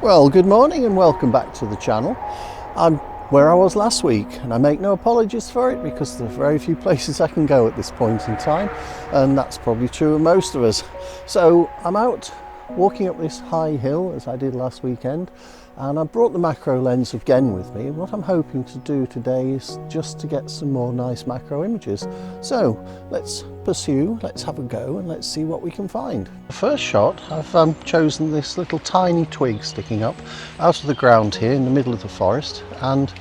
Well, good morning and welcome back to the channel. I'm where I was last week and I make no apologies for it because there are very few places I can go at this point in time, and that's probably true of most of us. So I'm out walking up this high hill as I did last weekend, and I brought the macro lens again with me. What I'm hoping to do today is just to get some more nice macro images. So let's pursue, let's have a go, and let's see what we can find. The first shot, I've chosen this little tiny twig sticking up out of the ground here in the middle of the forest, and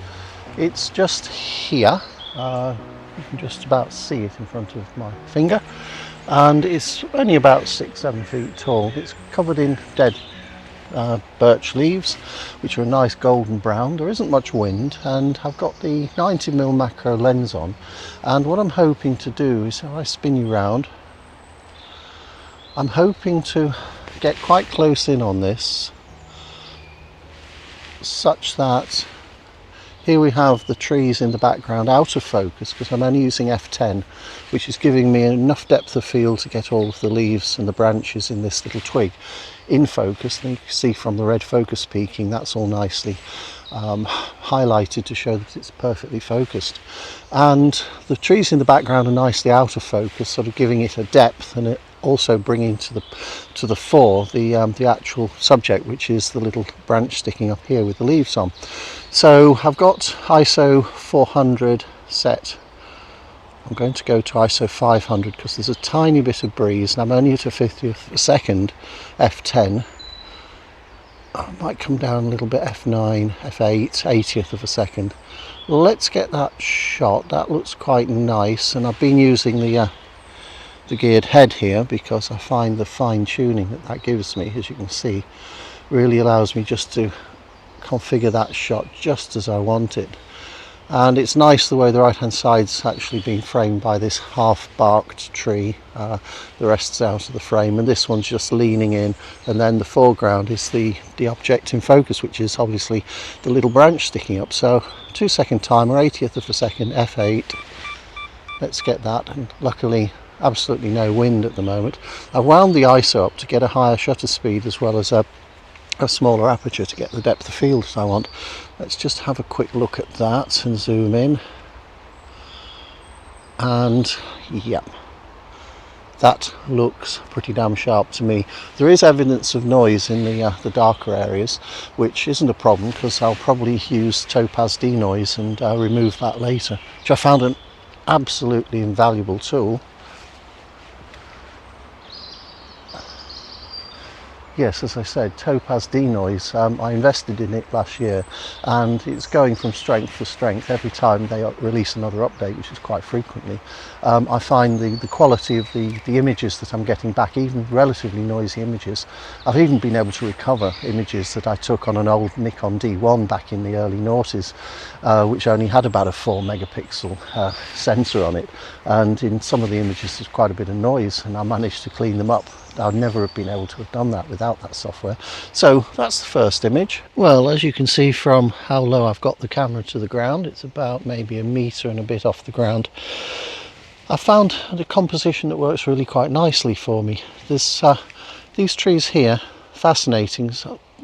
it's just here. You can just about see it in front of my finger, and it's only about 6-7 feet tall. It's covered in dead birch leaves, which are a nice golden brown. There isn't much wind, and I've got the 90mm macro lens on, and what I'm hoping to do is, if I spin you round, I'm hoping to get quite close in on this such that here we have the trees in the background out of focus, because I'm only using f10, which is giving me enough depth of field to get all of the leaves and the branches in this little twig in focus. And you can see from the red focus peaking, that's all nicely highlighted to show that it's perfectly focused. And the trees in the background are nicely out of focus, sort of giving it a depth, and it also bringing to the fore the actual subject, which is the little branch sticking up here with the leaves on. So I've got ISO 400 set. I'm going to go to ISO 500 because there's a tiny bit of breeze, and I'm only at a 50th of a second f10. I might come down a little bit, f9, f8, 80th of a second. Let's get that shot. That looks quite nice, and I've been using the geared head here because I find the fine tuning that gives me, as you can see, really allows me just to configure that shot just as I want it. And it's nice the way the right hand side's actually been framed by this half barked tree. The rest's out of the frame, and this one's just leaning in, and then the foreground is the object in focus, which is obviously the little branch sticking up. So 2-second timer, 80th of a second, f8. Let's get that, and luckily absolutely no wind at the moment. I've wound the ISO up to get a higher shutter speed as well as a smaller aperture to get the depth of field that I want. Let's just have a quick look at that and zoom in, and yeah, that looks pretty damn sharp to me. There is evidence of noise in the darker areas, which isn't a problem because I'll probably use topaz denoise and remove that later, which I found an absolutely invaluable tool. Yes, as I said, topaz denoise. I invested in it last year, and it's going from strength to strength every time they release another update, which is quite frequently. I find the quality of the images that I'm getting back, even relatively noisy images. I've even been able to recover images that I took on an old Nikon D1 back in the early noughties, which only had about a 4 megapixel sensor on it, and in some of the images there's quite a bit of noise, and I managed to clean them up. I'd never have been able to have done that without that software. So that's the first image. Well, as you can see from how low I've got the camera to the ground, it's about maybe a metre and a bit off the ground. I found the composition that works really quite nicely for me. There's these trees here, fascinating,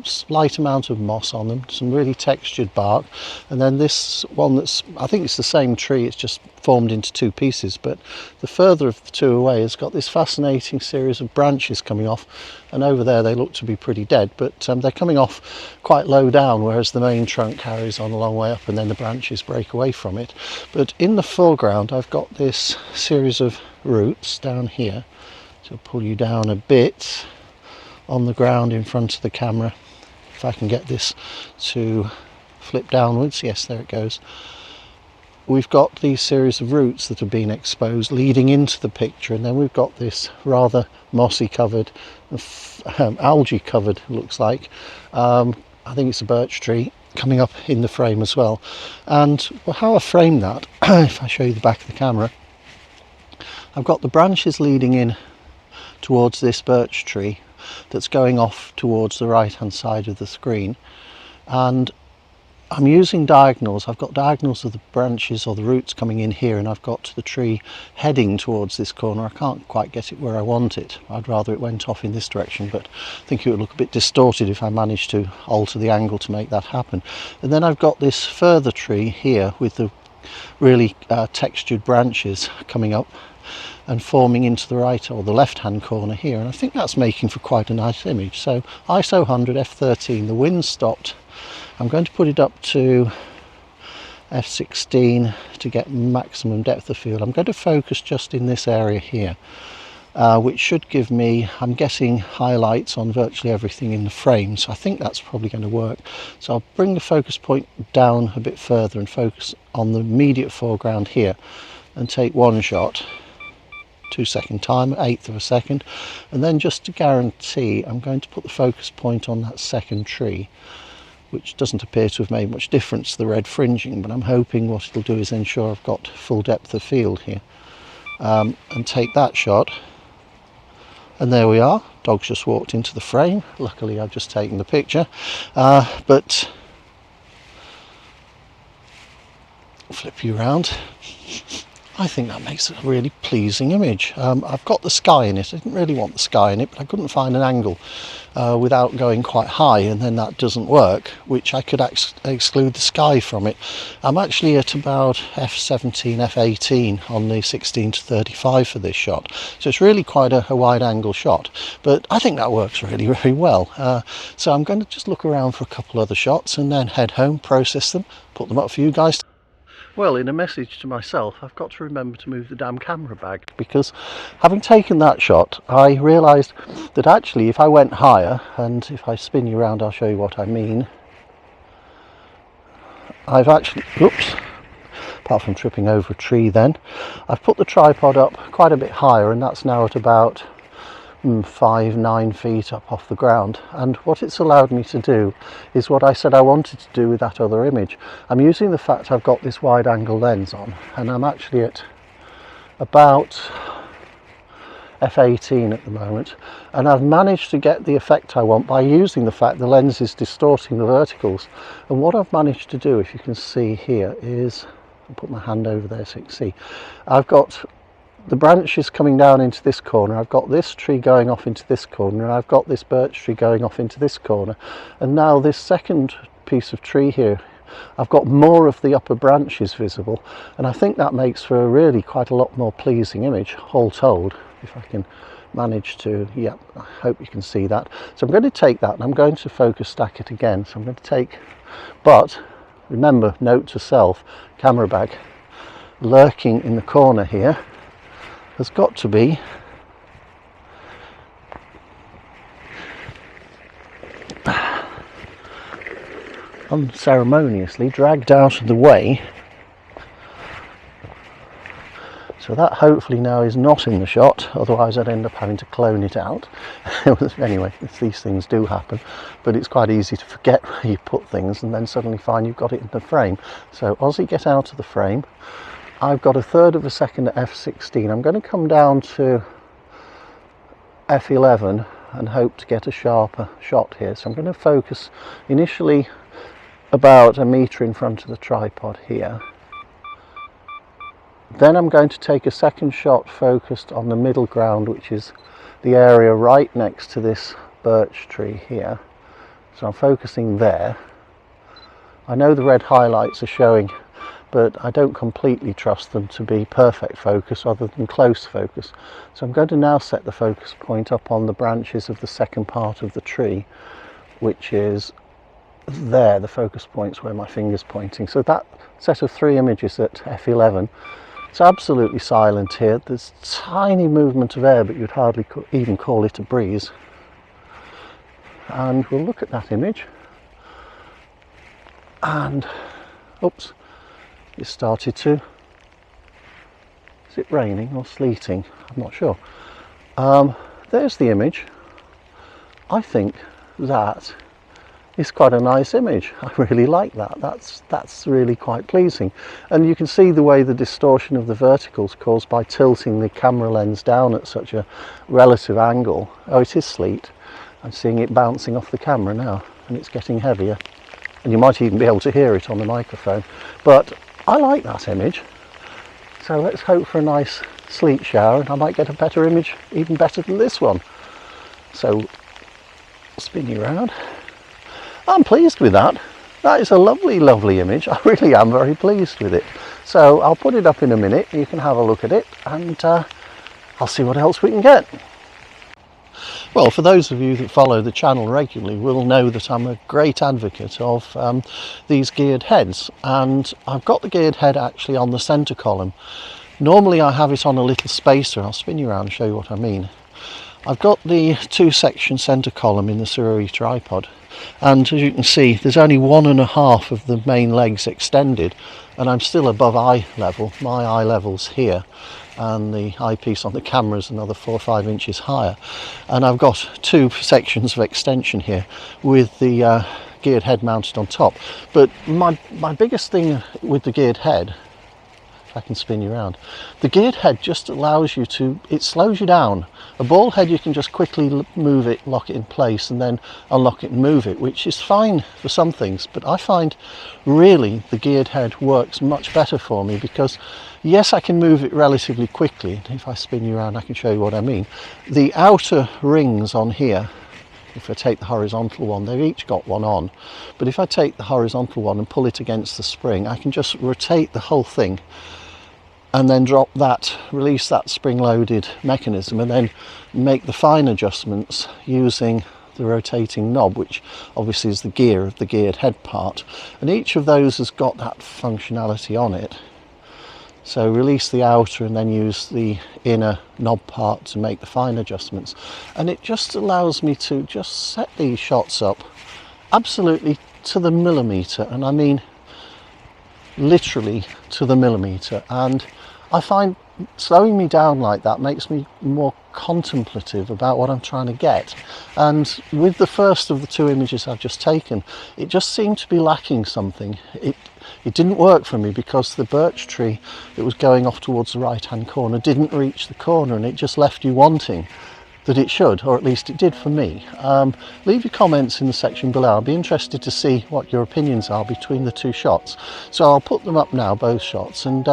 slight amount of moss on them, some really textured bark, and then this one that's, I think it's the same tree, it's just formed into two pieces, but the further of the two away has got this fascinating series of branches coming off, and over there they look to be pretty dead, but they're coming off quite low down, whereas the main trunk carries on a long way up and then the branches break away from it. But in the foreground I've got this series of roots down here, so I'll pull you down a bit on the ground in front of the camera. If I can get this to flip downwards, yes, there it goes. We've got these series of roots that have been exposed leading into the picture, and then we've got this rather mossy covered, algae covered, looks like. I think it's a birch tree coming up in the frame as well. And how I frame that, if I show you the back of the camera, I've got the branches leading in towards this birch tree that's going off towards the right hand side of the screen, and I'm using diagonals. I've got diagonals of the branches or the roots coming in here, and I've got the tree heading towards this corner. I can't quite get it where I want it. I'd rather it went off in this direction, but I think it would look a bit distorted if I managed to alter the angle to make that happen. And then I've got this further tree here with the really textured branches coming up and forming into the right or the left hand corner here, and I think that's making for quite a nice image. So ISO 100 f13, the wind stopped. I'm going to put it up to f16 to get maximum depth of field. I'm going to focus just in this area here, which should give me, I'm guessing, highlights on virtually everything in the frame, so I think that's probably going to work. So I'll bring the focus point down a bit further and focus on the immediate foreground here and take one shot, 2-second timer, 1/8 of a second, and then just to guarantee, I'm going to put the focus point on that second tree, which doesn't appear to have made much difference to the red fringing, but I'm hoping what it'll do is ensure I've got full depth of field here. And take that shot, and there we are. Dog's just walked into the frame. Luckily I've just taken the picture, but flip you around. I think that makes a really pleasing image. I've got the sky in it. I didn't really want the sky in it, but I couldn't find an angle without going quite high, and then that doesn't work, which I could exclude the sky from it. I'm actually at about f17, f18 on the 16 to 35 for this shot, so it's really quite a wide angle shot, but I think that works really, really well. So I'm going to just look around for a couple other shots and then head home, process them, put them up for you guys. Well, in a message to myself, I've got to remember to move the damn camera bag, because having taken that shot, I realised that actually if I went higher, and if I spin you around I'll show you what I mean, I've actually, oops, apart from tripping over a tree then, I've put the tripod up quite a bit higher, and that's now at about 5-9 feet up off the ground, and what it's allowed me to do is what I said I wanted to do with that other image. I'm using the fact I've got this wide angle lens on, and I'm actually at about f18 at the moment, and I've managed to get the effect I want by using the fact the lens is distorting the verticals. And what I've managed to do, if you can see here, is I'll put my hand over there so you can see, I've got the branches coming down into this corner, I've got this tree going off into this corner, and I've got this birch tree going off into this corner, and now this second piece of tree here, I've got more of the upper branches visible, and I think that makes for a really quite a lot more pleasing image, all told, if I can manage to, yeah, I hope you can see that. So I'm going to take that and I'm going to focus stack it again. So I'm going to take, but remember, note to self, camera bag lurking in the corner here has got to be unceremoniously dragged out of the way, so that hopefully now is not in the shot, otherwise I'd end up having to clone it out. Anyway, these things do happen, but it's quite easy to forget where you put things and then suddenly find you've got it in the frame. So Aussie, get out of the frame. I've got 1/3 of a second at f16. I'm going to come down to f11 and hope to get a sharper shot here. So I'm going to focus initially about 1 meter in front of the tripod here. Then I'm going to take a second shot focused on the middle ground, which is the area right next to this birch tree here. So I'm focusing there. I know the red highlights are showing, but I don't completely trust them to be perfect focus other than close focus. So I'm going to now set the focus point up on the branches of the second part of the tree, which is there, the focus point's where my finger's pointing. So that set of 3 images at f11, it's absolutely silent here. There's tiny movement of air, but you'd hardly even call it a breeze. And we'll look at that image. And, oops, it started to, is it raining or sleeting? I'm not sure. There's the image. I think that is quite a nice image. I really like that. That's really quite pleasing. And you can see the way the distortion of the verticals caused by tilting the camera lens down at such a relative angle. Oh, it is sleet. I'm seeing it bouncing off the camera now, and it's getting heavier. and you might even be able to hear it on the microphone. But I like that image, so let's hope for a nice sleet shower and I might get a better image, even better than this one. So spin you around. I'm pleased with that. That is a lovely, lovely image. I really am very pleased with it. So I'll put it up in a minute, you can have a look at it, and I'll see what else we can get. Well, for those of you that follow the channel regularly will know that I'm a great advocate of these geared heads, and I've got the geared head actually on the centre column. Normally I have it on a little spacer. I'll spin you around and show you what I mean. I've got the 2-section centre column in the Surrey tripod, and as you can see there's only 1.5 of the main legs extended, and I'm still above eye level. My eye level's here, and the eyepiece on the camera is another 4 or 5 inches higher, and I've got 2 sections of extension here with the geared head mounted on top. But my biggest thing with the geared head, I can spin you around, the geared head just allows you to, it slows you down. A ball head you can just quickly move it, lock it in place, and then unlock it and move it, which is fine for some things, but I find really the geared head works much better for me, because yes, I can move it relatively quickly. If I spin you around I can show you what I mean. The outer rings on here, if I take the horizontal one, they've each got one on, but if I take the horizontal one and pull it against the spring, I can just rotate the whole thing and then drop that, release that spring-loaded mechanism, and then make the fine adjustments using the rotating knob, which obviously is the gear of the geared head part. And each of those has got that functionality on it. So release the outer and then use the inner knob part to make the fine adjustments. And it just allows me to just set these shots up absolutely to the millimetre, and I mean literally to the millimetre. And I find slowing me down like that makes me more contemplative about what I'm trying to get. And with the first of the 2 images I've just taken, it just seemed to be lacking something. It didn't work for me because the birch tree that was going off towards the right hand corner didn't reach the corner, and it just left you wanting that it should, or at least it did for me. Leave your comments in the section below. I'll be interested to see what your opinions are between the 2 shots. So I'll put them up now, both shots, and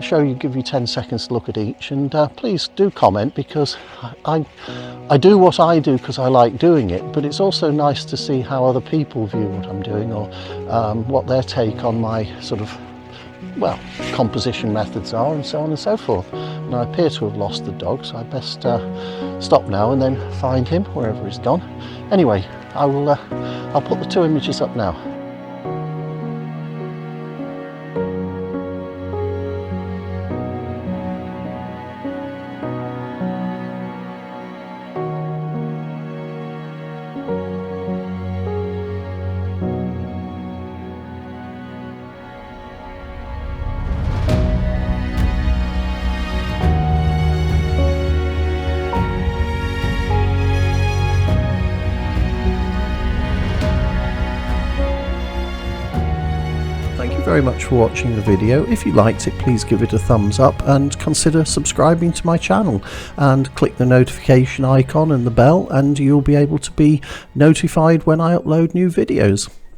show you, give you 10 seconds to look at each, and please do comment, because I do what I do because I like doing it, but it's also nice to see how other people view what I'm doing, or what their take on my sort of, well, composition methods are, and so on and so forth. And I appear to have lost the dog, so I best stop now and then find him wherever he's gone. Anyway, I'll put the 2 images up now. Thank you very much for watching the video. If you liked it, please give it a thumbs up and consider subscribing to my channel, and click the notification icon and the bell, and you'll be able to be notified when I upload new videos.